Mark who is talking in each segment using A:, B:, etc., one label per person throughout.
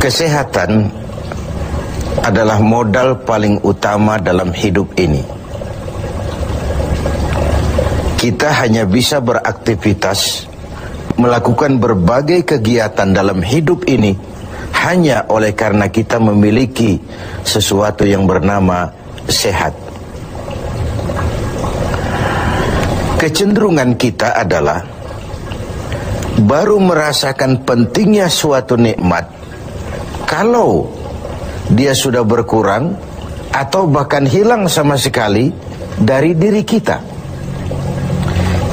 A: Kesehatan adalah modal paling utama dalam hidup ini. Kita hanya bisa beraktivitas, melakukan berbagai kegiatan dalam hidup ini hanya oleh karena kita memiliki sesuatu yang bernama sehat. Kecenderungan kita adalah baru merasakan pentingnya suatu nikmat kalau dia sudah berkurang atau bahkan hilang sama sekali dari diri kita.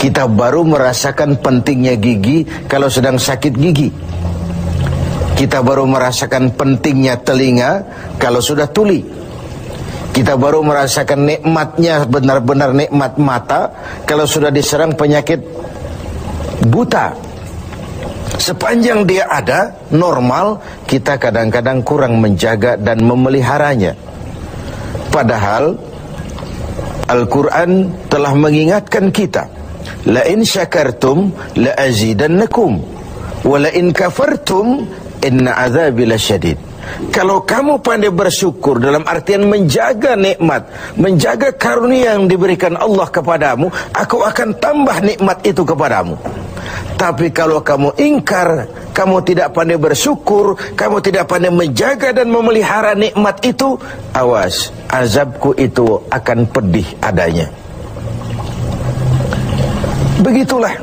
A: Kita baru merasakan pentingnya gigi kalau sedang sakit gigi. Kita baru merasakan pentingnya telinga kalau sudah tuli. Kita baru merasakan nikmatnya, benar-benar nikmat mata kalau sudah diserang penyakit buta. Sepanjang dia ada, normal, kita kadang-kadang kurang menjaga dan memeliharanya. Padahal Al-Quran telah mengingatkan kita, la in syakartum la azidannakum wa la in kafartum inna azabi lasyadid. Kalau kamu pandai bersyukur dalam artian menjaga nikmat, menjaga karunia yang diberikan Allah kepadamu, aku akan tambah nikmat itu kepadamu. Tapi kalau kamu ingkar, kamu tidak pandai bersyukur, kamu tidak pandai menjaga dan memelihara nikmat itu, awas, azabku itu akan pedih adanya. Begitulah.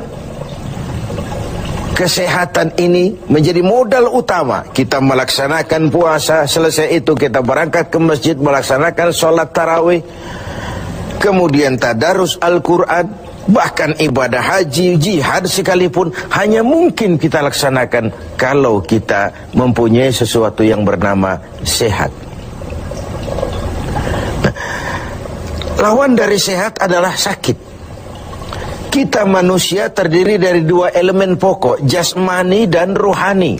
A: Kesehatan ini menjadi modal utama. Kita melaksanakan puasa, selesai itu kita berangkat ke masjid melaksanakan sholat tarawih, kemudian tadarus Al-Quran, bahkan ibadah haji, jihad sekalipun hanya mungkin kita laksanakan kalau kita mempunyai sesuatu yang bernama sehat. Lawan dari sehat adalah sakit. Kita manusia terdiri dari dua elemen pokok, jasmani dan rohani.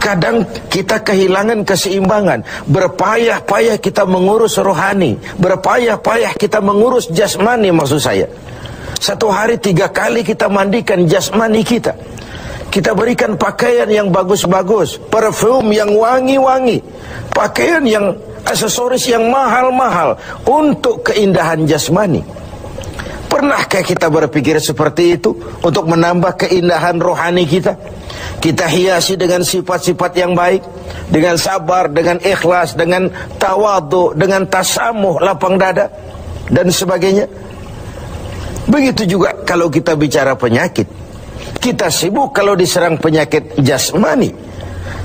A: Kadang kita kehilangan keseimbangan. Berpayah-payah kita mengurus rohani, berpayah-payah kita mengurus jasmani, maksud saya. Satu hari 3 kali kita mandikan jasmani kita. Kita berikan pakaian yang bagus-bagus, parfum yang wangi-wangi, pakaian yang aksesoris yang mahal-mahal untuk keindahan jasmani. Pernahkah kita berpikir seperti itu untuk menambah keindahan rohani kita? Kita hiasi dengan sifat-sifat yang baik, dengan sabar, dengan ikhlas, dengan tawadhu, dengan tasamuh, lapang dada, dan sebagainya. Begitu juga kalau kita bicara penyakit. Kita sibuk kalau diserang penyakit jasmani.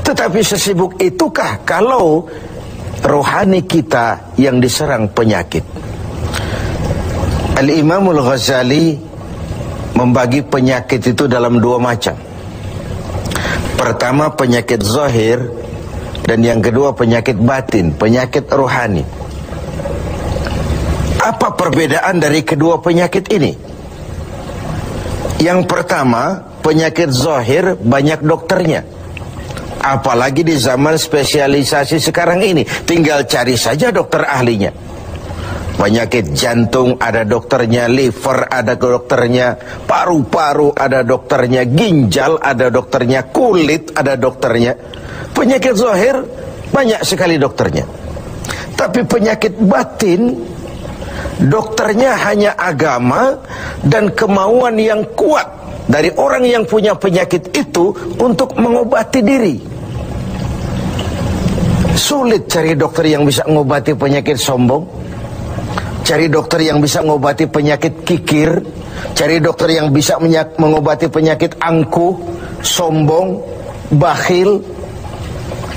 A: Tetapi sesibuk itukah kalau rohani kita yang diserang penyakit? Al-Imamul Ghazali membagi penyakit itu dalam 2 macam. Pertama penyakit zahir, dan yang kedua penyakit batin, penyakit rohani. Apa perbedaan dari kedua penyakit ini? Yang pertama, penyakit zahir banyak dokternya. Apalagi di zaman spesialisasi sekarang ini, tinggal cari saja dokter ahlinya. Penyakit jantung ada dokternya, liver ada dokternya, paru-paru ada dokternya, ginjal ada dokternya, kulit ada dokternya. Penyakit zahir banyak sekali dokternya. Tapi penyakit batin, dokternya hanya agama dan kemauan yang kuat dari orang yang punya penyakit itu untuk mengobati diri. Sulit cari dokter yang bisa mengobati penyakit sombong, cari dokter yang bisa mengobati penyakit kikir, cari dokter yang bisa mengobati penyakit angkuh, sombong, bakhil.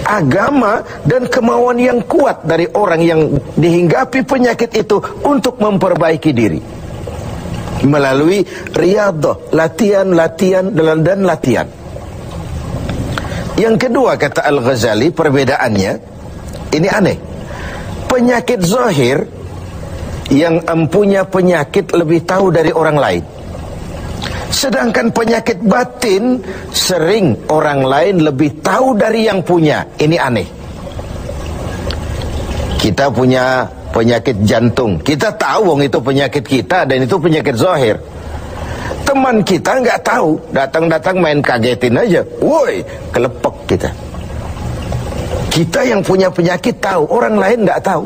A: Agama dan kemauan yang kuat dari orang yang dihinggapi penyakit itu untuk memperbaiki diri melalui riyadhah, latihan dan latihan. Yang kedua, kata Al-Ghazali, perbedaannya ini aneh. Penyakit zahir, yang empunya penyakit lebih tahu dari orang lain. Sedangkan penyakit batin sering orang lain lebih tahu dari yang punya. Ini aneh. Kita punya penyakit jantung, kita tahu wong itu penyakit kita dan itu penyakit zahir. Teman kita nggak tahu, datang-datang main kagetin aja, woi, kelepek kita. Kita yang punya penyakit tahu, orang lain tidak tahu.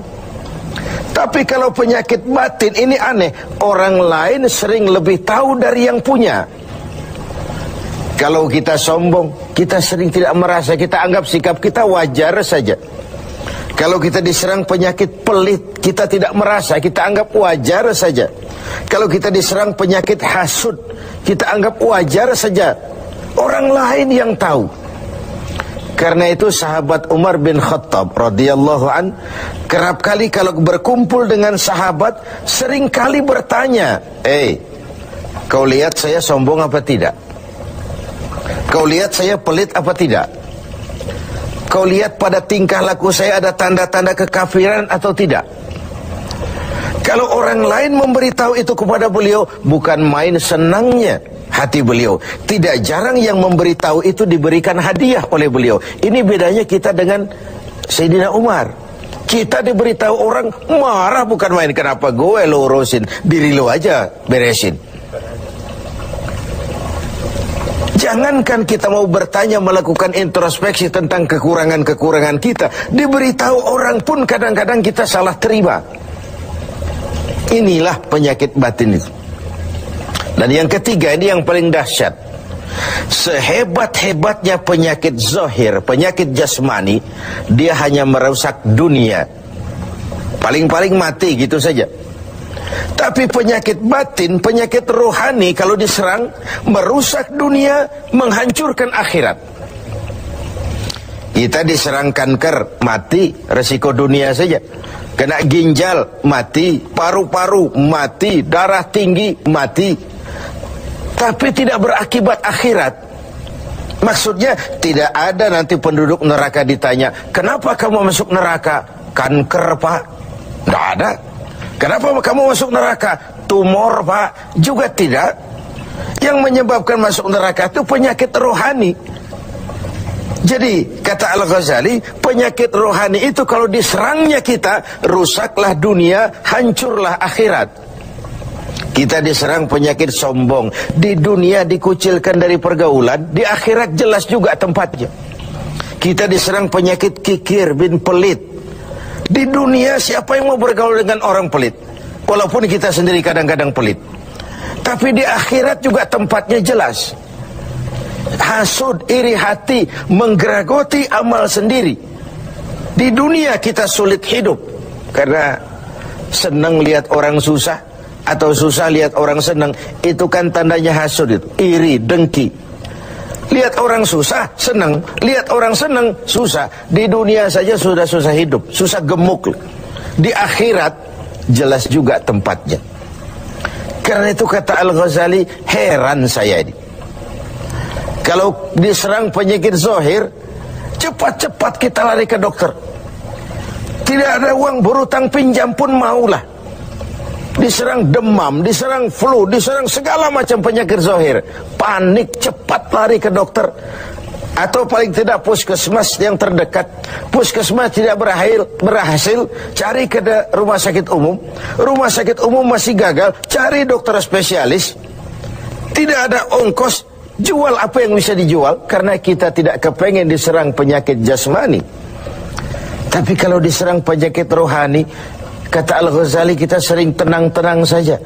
A: Tapi kalau penyakit batin ini aneh, orang lain sering lebih tahu dari yang punya. Kalau kita sombong, kita sering tidak merasa, kita anggap sikap kita wajar saja. Kalau kita diserang penyakit pelit, kita tidak merasa, kita anggap wajar saja. Kalau kita diserang penyakit hasud, kita anggap wajar saja. Orang lain yang tahu. Karena itu sahabat Umar bin Khattab radhiyallahu an kerap kali kalau berkumpul dengan sahabat sering kali bertanya, kau lihat saya sombong apa tidak? Kau lihat saya pelit apa tidak? Kau lihat pada tingkah laku saya ada tanda-tanda kekafiran atau tidak? Kalau orang lain memberitahu itu kepada beliau, bukan main senangnya hati beliau. Tidak jarang yang memberitahu itu diberikan hadiah oleh beliau. Ini bedanya kita dengan Sayyidina Umar. Kita diberitahu orang marah, bukan main. Kenapa gue lo urusin, diri lo aja beresin. Jangankan kita mau bertanya, melakukan introspeksi tentang kekurangan-kekurangan kita, diberitahu orang pun kadang-kadang kita salah terima. Inilah penyakit batin itu. Dan yang ketiga, ini yang paling dahsyat. Sehebat-hebatnya penyakit zahir, penyakit jasmani, dia hanya merusak dunia. Paling-paling mati gitu saja. Tapi penyakit batin, penyakit rohani kalau diserang, merusak dunia, menghancurkan akhirat. Kita diserang kanker, mati, resiko dunia saja. Kena ginjal, mati. Paru-paru, mati. Darah tinggi, mati. Tapi tidak berakibat akhirat. Maksudnya tidak ada nanti penduduk neraka ditanya, kenapa kamu masuk neraka? Kanker, Pak. Tidak ada. Kenapa kamu masuk neraka? Tumor, Pak. Juga tidak. Yang menyebabkan masuk neraka itu penyakit rohani. Jadi kata Al-Ghazali, penyakit rohani itu kalau diserangnya kita, rusaklah dunia, hancurlah akhirat. Kita diserang penyakit sombong, di dunia dikucilkan dari pergaulan, di akhirat jelas juga tempatnya. Kita diserang penyakit kikir bin pelit. Di dunia siapa yang mau bergaul dengan orang pelit? Walaupun kita sendiri kadang-kadang pelit. Tapi di akhirat juga tempatnya jelas. Hasud, iri hati, menggeragoti amal sendiri. Di dunia kita sulit hidup karena senang lihat orang susah, atau susah lihat orang senang. Itu kan tandanya hasud itu, iri, dengki. Lihat orang susah, senang. Lihat orang senang, susah. Di dunia saja sudah susah hidup, susah gemuk. Di akhirat jelas juga tempatnya. Karena itu kata Al-Ghazali, heran saya ini. Kalau diserang penyakit zahir, cepat-cepat kita lari ke dokter. Tidak ada uang, berutang pinjam pun maulah. Diserang demam, diserang flu, diserang segala macam penyakit zahir, panik, cepat lari ke dokter. Atau paling tidak puskesmas yang terdekat. Puskesmas tidak berhasil, cari ke rumah sakit umum. Rumah sakit umum masih gagal, cari dokter spesialis. Tidak ada ongkos, jual apa yang bisa dijual. Karena kita tidak kepengen diserang penyakit jasmani. Tapi kalau diserang penyakit rohani, kata Al-Ghazali, kita sering tenang-tenang saja.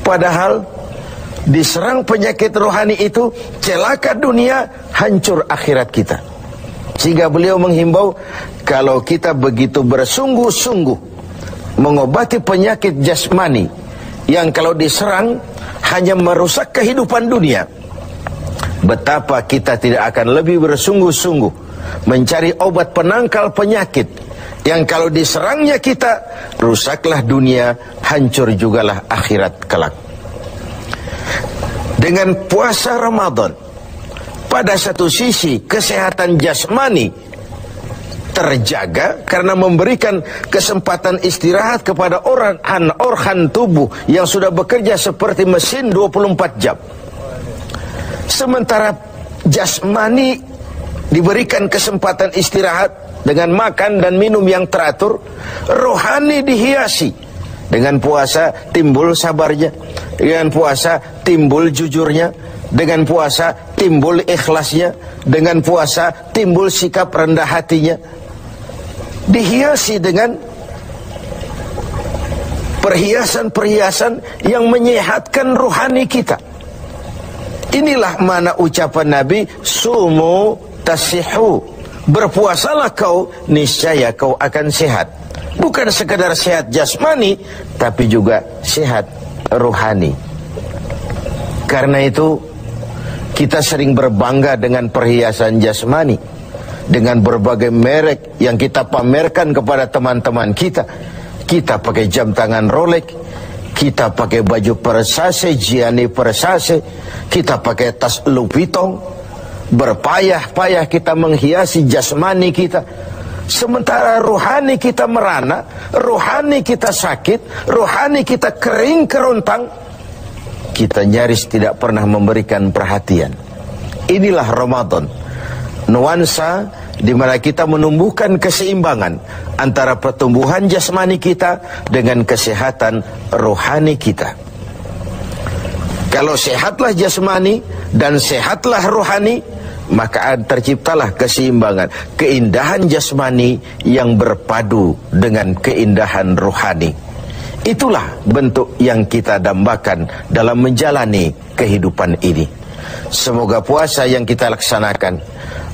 A: Padahal diserang penyakit rohani itu celaka dunia, hancur akhirat kita. Sehingga beliau menghimbau, kalau kita begitu bersungguh-sungguh mengobati penyakit jasmani yang kalau diserang hanya merusak kehidupan dunia, betapa kita tidak akan lebih bersungguh-sungguh mencari obat penangkal penyakit yang kalau diserangnya kita, rusaklah dunia, hancur jugalah akhirat kelak. Dengan puasa Ramadan, pada satu sisi kesehatan jasmani terjaga karena memberikan kesempatan istirahat kepada organ tubuh yang sudah bekerja seperti mesin 24 jam. Sementara jasmani diberikan kesempatan istirahat dengan makan dan minum yang teratur. Rohani dihiasi. Dengan puasa timbul sabarnya, dengan puasa timbul jujurnya, dengan puasa timbul ikhlasnya, dengan puasa timbul sikap rendah hatinya. dihiasi dengan perhiasan-perhiasan yang menyehatkan rohani kita. Inilah mana ucapan Nabi, sumu tasihu, berpuasalah kau, niscaya kau akan sehat. Bukan sekadar sehat jasmani, tapi juga sehat rohani. Karena itu kita sering berbangga dengan perhiasan jasmani, dengan berbagai merek yang kita pamerkan kepada teman-teman kita. Kita pakai jam tangan Rolex, kita pakai baju Versace, Gianni Versace, kita pakai tas Louis Vuitton, berpayah-payah kita menghiasi jasmani kita. Sementara rohani kita merana, rohani kita sakit, rohani kita kering kerontang, kita nyaris tidak pernah memberikan perhatian. Inilah Ramadan, nuansa di mana kita menumbuhkan keseimbangan antara pertumbuhan jasmani kita dengan kesehatan rohani kita. Kalau sehatlah jasmani dan sehatlah rohani, maka terciptalah keseimbangan, keindahan jasmani yang berpadu dengan keindahan rohani. Itulah bentuk yang kita dambakan dalam menjalani kehidupan ini. Semoga puasa yang kita laksanakan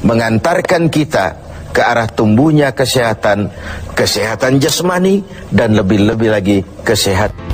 A: mengantarkan kita ke arah tumbuhnya kesehatan, kesehatan jasmani, dan lebih-lebih lagi kesehatan